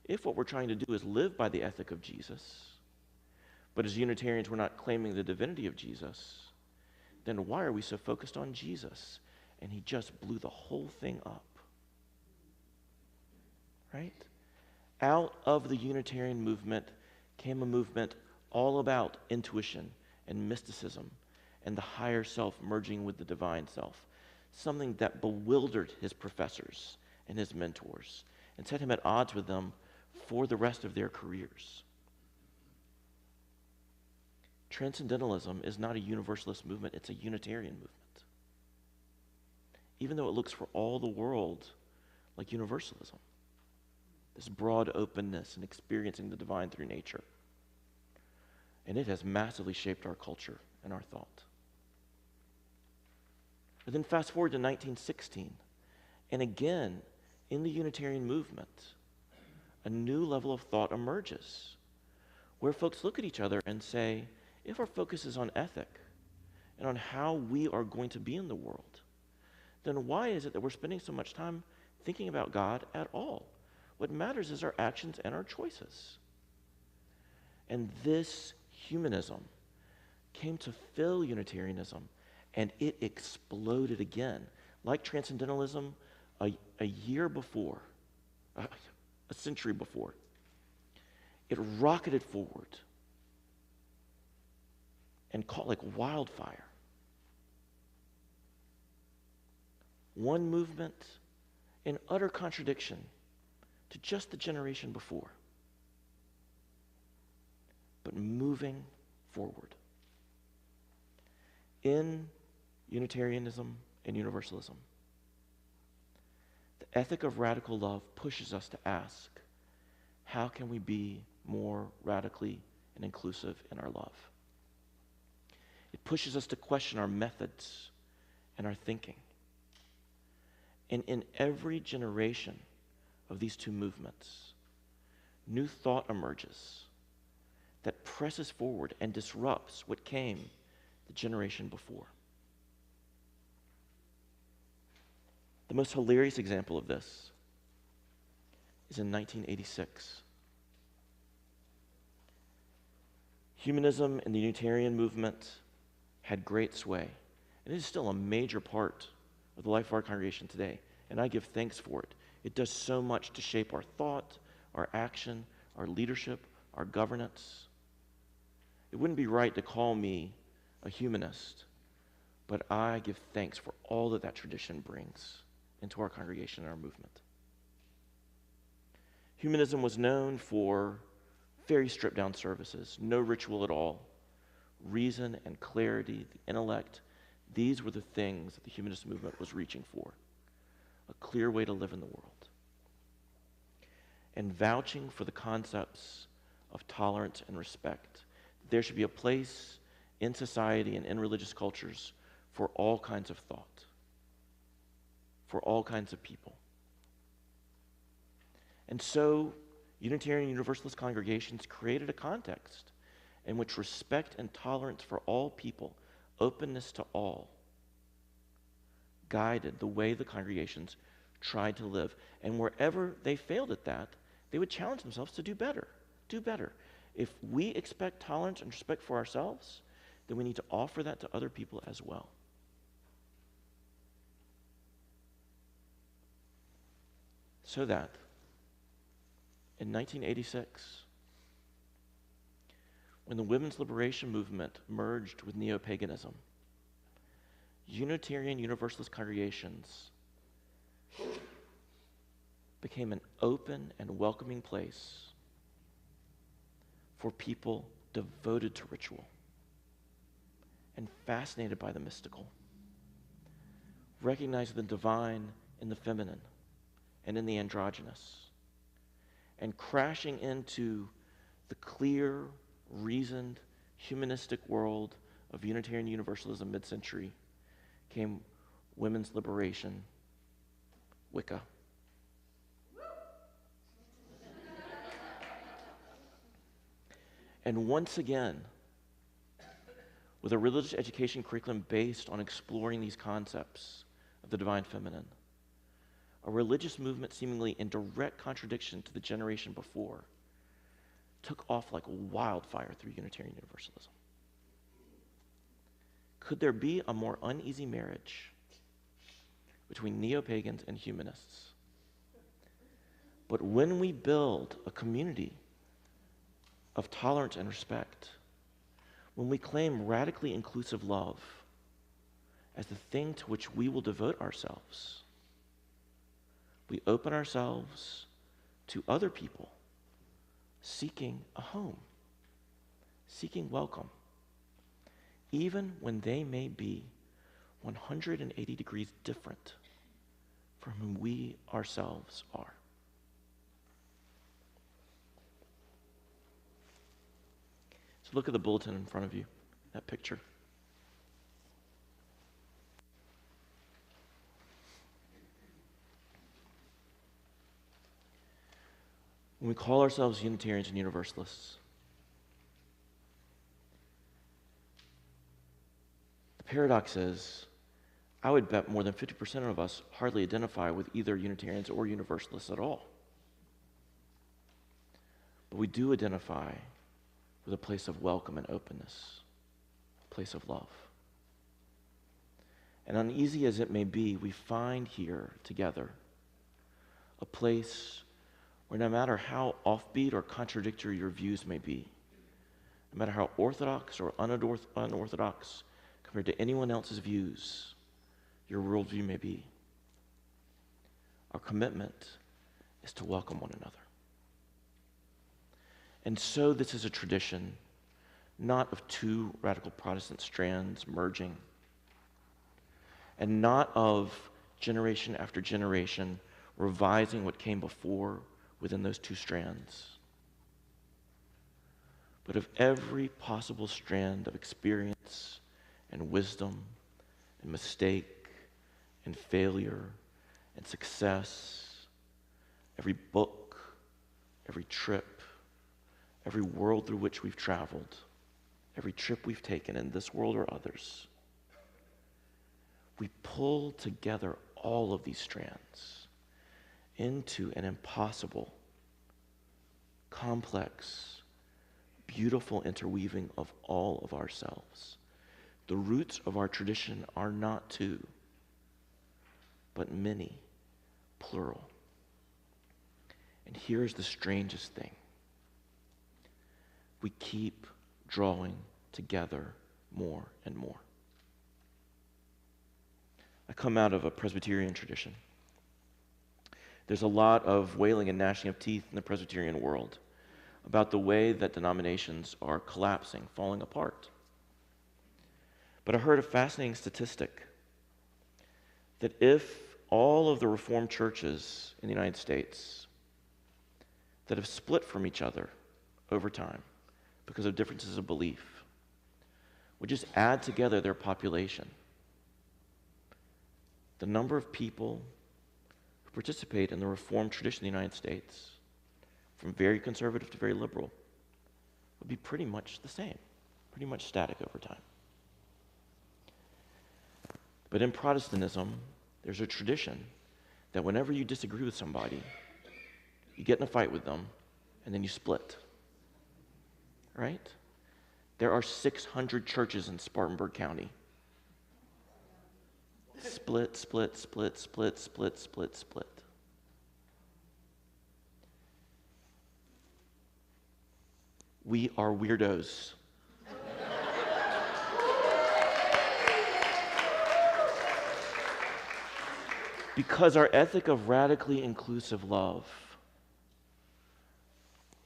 if what we're trying to do is live by the ethic of Jesus, but as Unitarians we're not claiming the divinity of Jesus, then why are we so focused on Jesus? And he just blew the whole thing up. Right? Out of the Unitarian movement came a movement all about intuition and mysticism and the higher self merging with the divine self, something that bewildered his professors and his mentors and set him at odds with them for the rest of their careers. Transcendentalism is not a universalist movement, it's a Unitarian movement. Even though it looks for all the world like universalism, this broad openness and experiencing the divine through nature. And it has massively shaped our culture and our thought. But then fast forward to 1916, and again, in the Unitarian movement, a new level of thought emerges, where folks look at each other and say, if our focus is on ethic and on how we are going to be in the world, then why is it that we're spending so much time thinking about God at all? What matters is our actions and our choices. And this humanism came to fill Unitarianism, and it exploded again. Like Transcendentalism a year before, a century before, it rocketed forward and caught like wildfire. One movement in utter contradiction to just the generation before, but moving forward. In Unitarianism and Universalism, the ethic of radical love pushes us to ask, how can we be more radically and inclusive in our love? It pushes us to question our methods and our thinking. And in every generation of these two movements, new thought emerges that presses forward and disrupts what came the generation before. The most hilarious example of this is in 1986. Humanism and the Unitarian movement had great sway, and it is still a major part of the life of our congregation today, and I give thanks for it. It does so much to shape our thought, our action, our leadership, our governance. It wouldn't be right to call me a humanist, but I give thanks for all that that tradition brings into our congregation and our movement. Humanism was known for very stripped down services, no ritual at all, reason and clarity, the intellect. These were the things that the humanist movement was reaching for, a clear way to live in the world. And vouching for the concepts of tolerance and respect. There should be a place in society and in religious cultures for all kinds of thought, for all kinds of people. And so, Unitarian Universalist congregations created a context in which respect and tolerance for all people, openness to all, guided the way the congregations tried to live. And wherever they failed at that, they would challenge themselves to do better, do better. If we expect tolerance and respect for ourselves, then we need to offer that to other people as well. So that in 1986, when the women's liberation movement merged with neo-paganism, Unitarian Universalist congregations became an open and welcoming place for people devoted to ritual and fascinated by the mystical, recognize the divine in the feminine and in the androgynous, and crashing into the clear, reasoned, humanistic world of Unitarian Universalism mid-century came women's liberation, Wicca. And once again, with a religious education curriculum based on exploring these concepts of the divine feminine, a religious movement seemingly in direct contradiction to the generation before took off like wildfire through Unitarian Universalism. Could there be a more uneasy marriage between neo-pagans and humanists? But when we build a community of tolerance and respect, when we claim radically inclusive love as the thing to which we will devote ourselves, we open ourselves to other people seeking a home, seeking welcome, even when they may be 180 degrees different from whom we ourselves are. So look at the bulletin in front of you, that picture. When we call ourselves Unitarians and Universalists, the paradox is, I would bet more than 50% of us hardly identify with either Unitarians or Universalists at all. But we do identify with a place of welcome and openness, a place of love. And uneasy as it may be, we find here together a place where no matter how offbeat or contradictory your views may be, no matter how orthodox or unorthodox compared to anyone else's views your worldview may be, our commitment is to welcome one another. And so this is a tradition not of two radical Protestant strands merging, and not of generation after generation revising what came before within those two strands, but of every possible strand of experience and wisdom and mistake and failure and success, every book, every trip, every world through which we've traveled, every trip we've taken in this world or others. We pull together all of these strands into an impossible, complex, beautiful interweaving of all of ourselves. The roots of our tradition are not two, but many, plural. And here's the strangest thing. We keep drawing together more and more. I come out of a Presbyterian tradition. There's a lot of wailing and gnashing of teeth in the Presbyterian world about the way that denominations are collapsing, falling apart. But I heard a fascinating statistic that if all of the Reformed churches in the United States that have split from each other over time because of differences of belief would just add together their population, the number of people who participate in the Reformed tradition in the United States, from very conservative to very liberal, would be pretty much the same, pretty much static over time. But in Protestantism, there's a tradition that whenever you disagree with somebody, you get in a fight with them, and then you split. Right? There are 600 churches in Spartanburg County. Split, split, split, split, split, split, split. We are weirdos. Because our ethic of radically inclusive love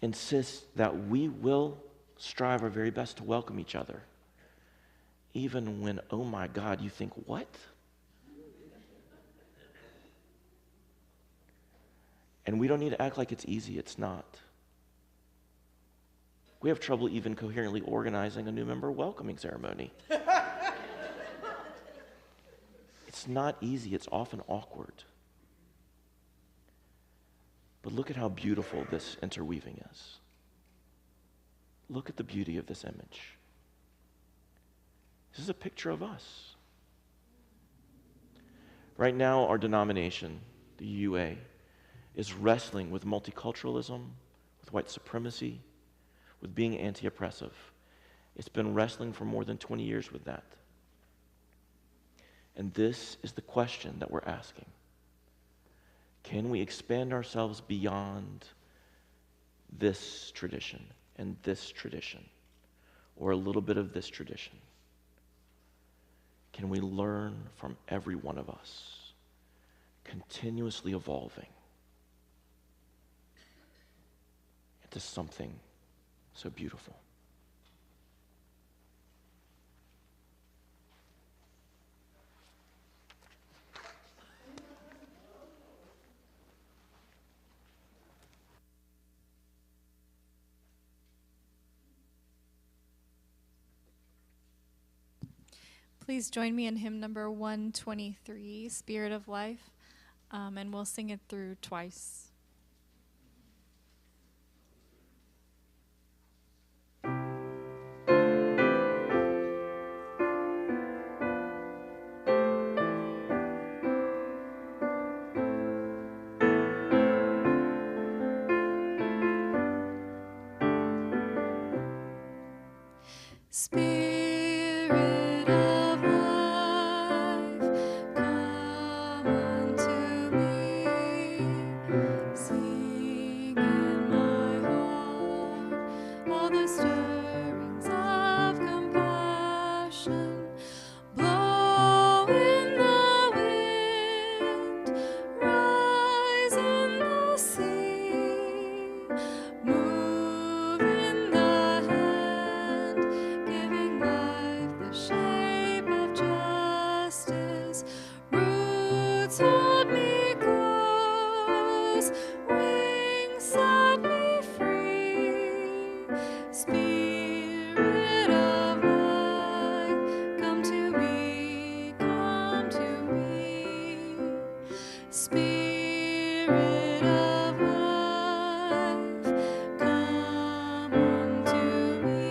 insists that we will strive our very best to welcome each other, even when, oh my God, you think, what? And we don't need to act like it's easy. It's not. We have trouble even coherently organizing a new member welcoming ceremony. It's not easy. It's often awkward. But look at how beautiful this interweaving is. Look at the beauty of this image. This is a picture of us. Right now, our denomination, the UA, is wrestling with multiculturalism, with white supremacy, with being anti-oppressive. It's been wrestling for more than 20 years with that. And this is the question that we're asking. Can we expand ourselves beyond this tradition and this tradition, or a little bit of this tradition? Can we learn from every one of us, continuously evolving into something so beautiful? Please join me in hymn number 123, Spirit of Life, and we'll sing it through twice. Spirit of life, come unto me. Sing in my heart all the stirrings of compassion. Blow in the wind, rise in the sea, move in the hand, giving life the shape of justice. Roots hold me close, wings set me free. Spirit of life, come to me, come to me. Spirit of life, come unto me.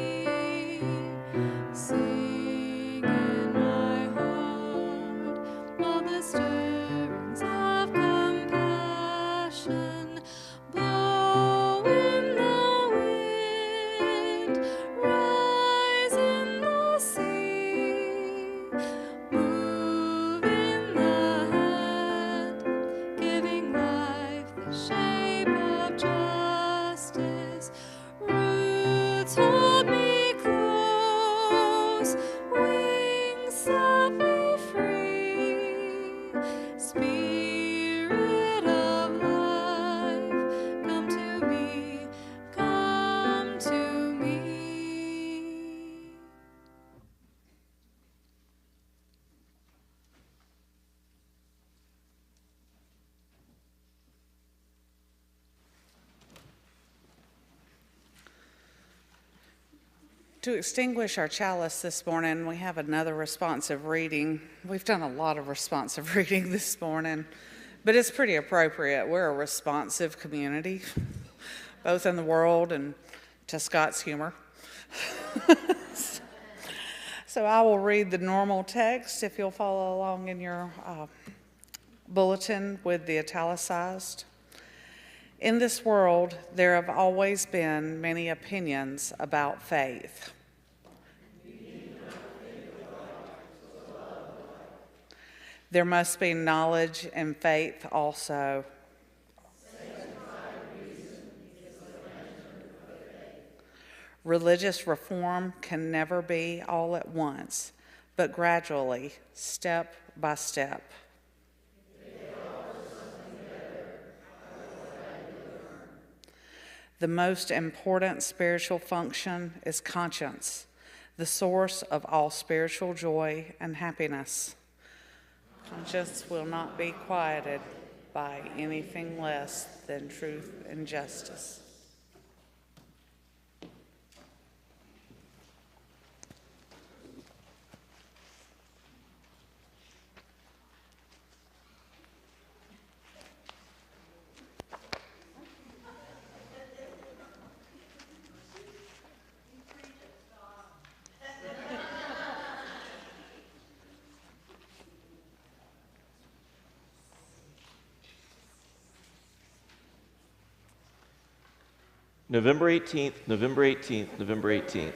Sing in my heart all the stirrings of compassion. Blow in the wind, rise in the sea, move in the hand, giving life the shape of justice. Roots hold me close, wings set me free. Spirit of life, come to me, come to me. To extinguish our chalice this morning, we have another responsive reading. We've done a lot of responsive reading this morning, but it's pretty appropriate. We're a responsive community, both in the world and to Scott's humor. So I will read the normal text if you'll follow along in your bulletin with the italicized. In this world, there have always been many opinions about faith. There must be knowledge and faith also. Religious reform can never be all at once, but gradually, step by step. The most important spiritual function is conscience, the source of all spiritual joy and happiness. Conscience will not be quieted. by anything less than truth and justice. November 18th, November 18th, November 18th.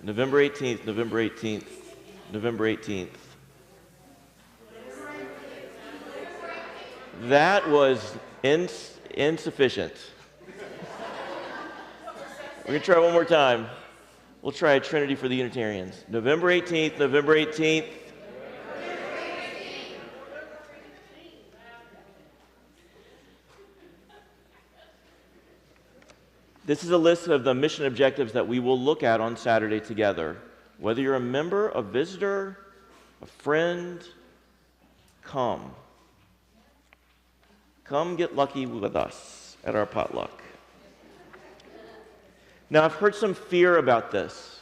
November 18th, November 18th, November 18th. That was insufficient. We're going to try one more time. We'll try a Trinity for the Unitarians. November 18th, November 18th. This is a list of the mission objectives that we will look at on Saturday together. Whether you're a member, a visitor, a friend, come. Come get lucky with us at our potluck. Now, I've heard some fear about this.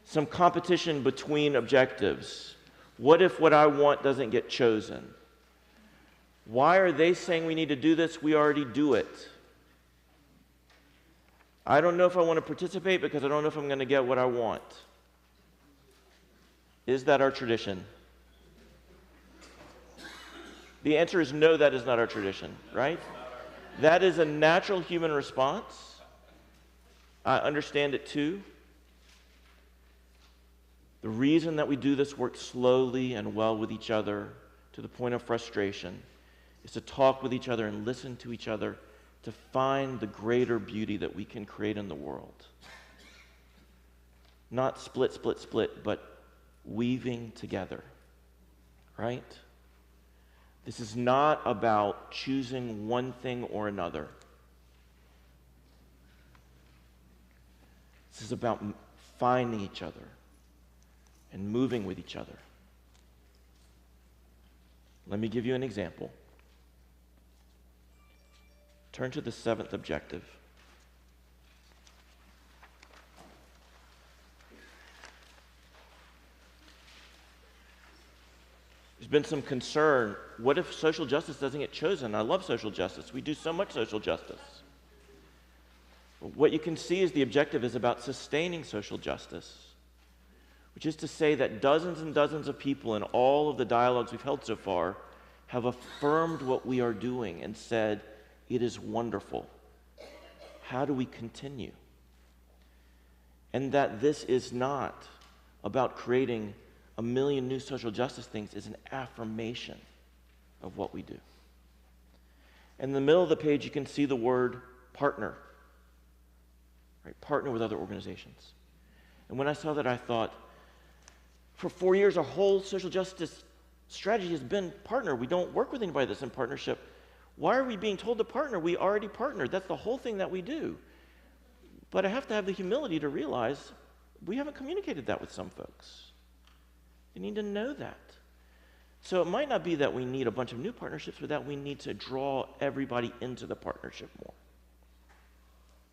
Some competition between objectives. What if what I want doesn't get chosen? Why are they saying we need to do this? We already do it. I don't know if I want to participate because I don't know if I'm going to get what I want. Is that our tradition? The answer is no, that is not our tradition, right? That is a natural human response. I understand it too. The reason that we do this work slowly and well with each other to the point of frustration is to talk with each other and listen to each other to find the greater beauty that we can create in the world. Not split, split, split, but weaving together, right? This is not about choosing one thing or another. This is about finding each other and moving with each other. Let me give you an example. Turn to the seventh objective. There's been some concern. What if social justice doesn't get chosen? I love social justice. We do so much social justice. What you can see is the objective is about sustaining social justice, which is to say that dozens and dozens of people in all of the dialogues we've held so far have affirmed what we are doing and said, it is wonderful. How do we continue? And that this is not about creating a million new social justice things, is an affirmation of what we do. In the middle of the page, you can see the word partner. Right? Partner with other organizations. And when I saw that, I thought, for 4 years, our whole social justice strategy has been partner. We don't work with anybody that's in partnership. Why are we being told to partner? We already partnered. That's the whole thing that we do. But I have to have the humility to realize we haven't communicated that with some folks. They need to know that. So it might not be that we need a bunch of new partnerships, but that we need to draw everybody into the partnership more.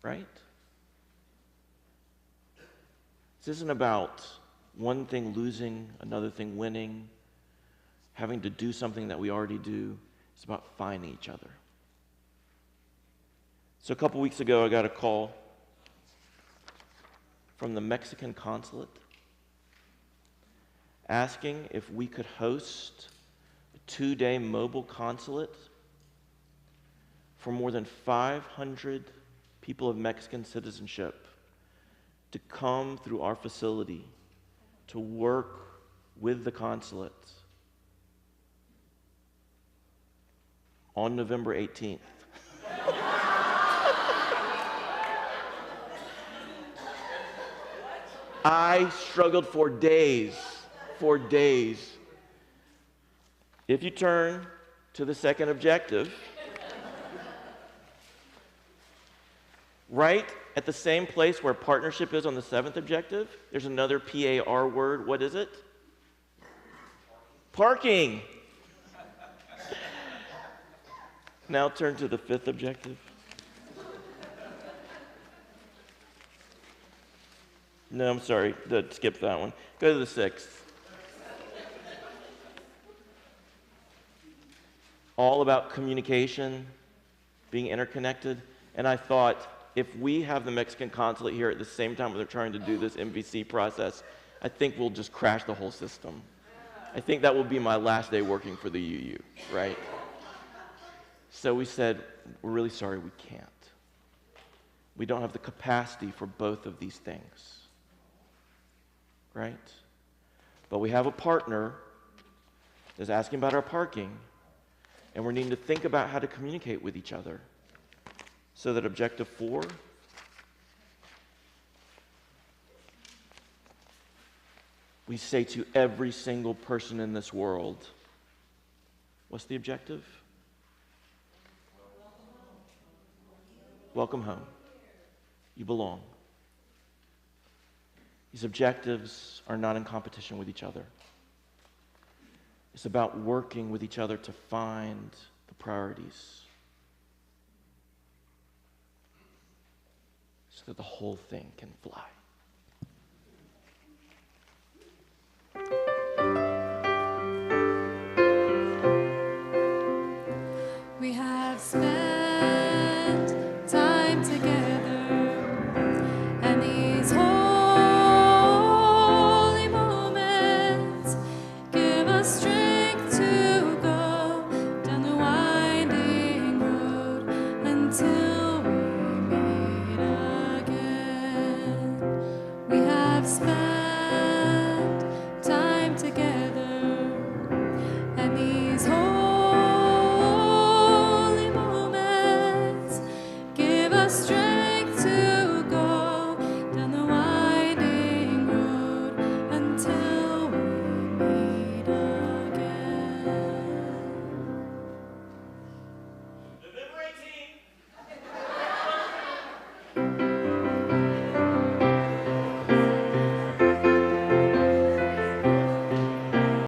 Right? This isn't about one thing losing, another thing winning, having to do something that we already do. It's about finding each other. So a couple weeks ago, I got a call from the Mexican consulate asking if we could host a 2-day mobile consulate for more than 500 people of Mexican citizenship to come through our facility to work with the consulate on November 18th. I struggled for days. If you turn to the second objective, right at the same place where partnership is on the seventh objective, there's another P-A-R word. What is it? Parking. Now turn to the fifth objective. No, I'm sorry. Skip that one. Go to the sixth. All about communication, being interconnected. And I thought, if we have the Mexican consulate here at the same time they're trying to do this MVC process, I think we'll just crash the whole system. I think that will be my last day working for the UU, right? So we said, we're really sorry, we can't. We don't have the capacity for both of these things, right? But we have a partner that's asking about our parking, and we're needing to think about how to communicate with each other. So that objective 4, we say to every single person in this world, what's the objective? Welcome home. You belong. These objectives are not in competition with each other. It's about working with each other to find the priorities so that the whole thing can fly.